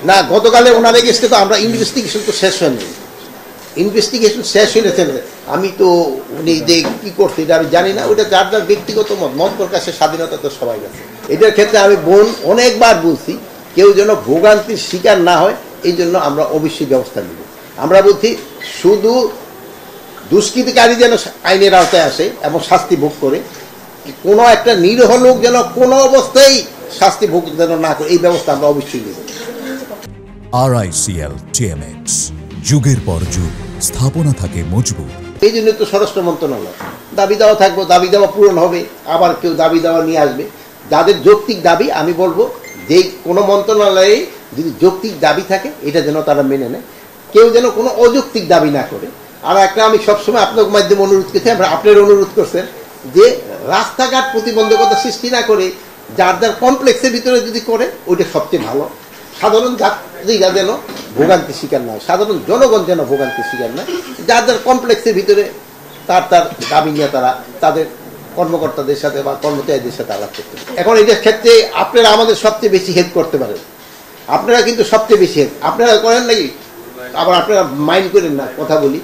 না, গতকালে ওনার এগেস্টে তো আমরা ইনভেস্টিগেশন তো শেষ হয়নি। ইনভেস্টিগেশন শেষ হয়েছে, আমি তো উনি যে কী করছে এটা আমি জানি না, ওটা যার যার ব্যক্তিগত মত প্রকাশের স্বাধীনতা তো সবাই আছে। এটার ক্ষেত্রে আমি অনেকবার বলছি কেউ যেন ভোগান্তির শিকার না হয়, এই জন্য আমরা অবশ্যই ব্যবস্থা নেব। আমরা বলছি শুধু দুষ্কৃতিকারী যেন আইনের আওতায় আসে এবং শাস্তি ভোগ করে, কোনো একটা নিরীহ লোক যেন কোনো অবস্থায় শাস্তি ভোগ যেন না করে, এই ব্যবস্থা আমরা অবশ্যই নেব। RICL TMX, যুগের পর যুগ স্থাপনা থাকে মজবুত। এই জন্য তো স্বরাষ্ট্র মন্ত্রণালয় দাবি দেওয়া থাকবো, দাবি দেওয়া পূরণ হবে, আবার কেউ দাবি দেওয়া নিয়ে আসবে। যাদের যৌক্তিক দাবি, আমি বলবো যে কোনো মন্ত্রণালয়ে যদি যৌক্তিক দাবি থাকে এটা যেন তারা মেনে নেয়, কেউ যেন কোনো অযৌক্তিক দাবি না করে। আর একটা আমি সবসময় আপনার মাধ্যমে অনুরোধ করছি, আপনার অনুরোধ করছেন যে রাস্তাঘাট প্রতিবন্ধকতা সৃষ্টি না করে যার যার কমপ্লেক্সের ভিতরে যদি করে ওইটা সবচেয়ে ভালো। সাধারণ যাত্রীরা যেন ভোগান্তির শিকার না হয়, সাধারণ জনগণ যেন ভোগান্তির শিকার না, যার যার কমপ্লেক্সের ভিতরে তার দাবি নিয়ে তারা তাদের কর্মকর্তাদের সাথে বা কর্মচারীদের সাথে আলাপ করতে পারে। এখন এটার ক্ষেত্রে আপনারা আমাদের সবচেয়ে বেশি হেল্প করতে পারেন, আপনারা কিন্তু সবচেয়ে বেশি হেল্প আপনারা করেন নাকি? আবার আপনারা মাইন্ড করেন না, কথা বলি,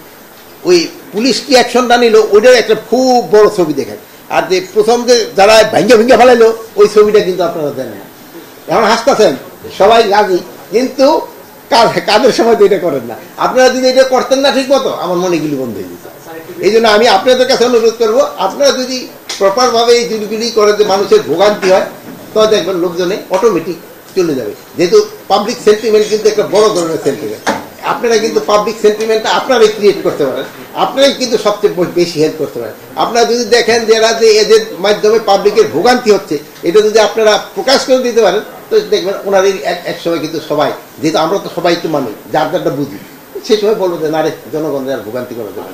ওই পুলিশ কি অ্যাকশনটা নিল ওইটার একটা খুব বড় ছবি দেখেন, আর যে প্রথম যে যারা ভেঙ্গে ফেলাইলো ওই ছবিটা কিন্তু আপনারা দেন না। এখন হাসতেছেন সবাই রাজি, কিন্তু কাজের সময় তো এটা করেন না। আপনারা যদি এটা করতেন না ঠিক মতো, আমার মনে গুলি বন্ধ হয়ে যেত। এই জন্য আমি আপনাদের কাছে অনুরোধ করবো, আপনারা যদি প্রপারভাবে এই জিনিসগুলি করে যে মানুষের ভোগান্তি হয়, তো দেখবেন লোকজনে অটোমেটিক চলে যাবে। যেহেতু পাবলিক সেন্টিমেন্ট কিন্তু একটা বড় ধরনের সেন্টিমেন্ট, আপনারা কিন্তু পাবলিক সেন্টিমেন্টটা আপনারাই ক্রিয়েট করতে পারেন, আপনারাই কিন্তু সবচেয়ে বেশি হেল্প করতে পারেন। আপনারা যদি দেখেন যে এরা যে এদের মাধ্যমে পাবলিকের ভোগান্তি হচ্ছে, এটা যদি আপনারা প্রকাশ করে দিতে পারেন, তো দেখবেন ওনার এক সময় কিন্তু সবাই, যেহেতু আমরা তো সবাই তো মানুষ, যার যারটা বুঝি, সেই সময় বলবো যে না রে, জনগণের আর ভোগান্তি করা যাবে।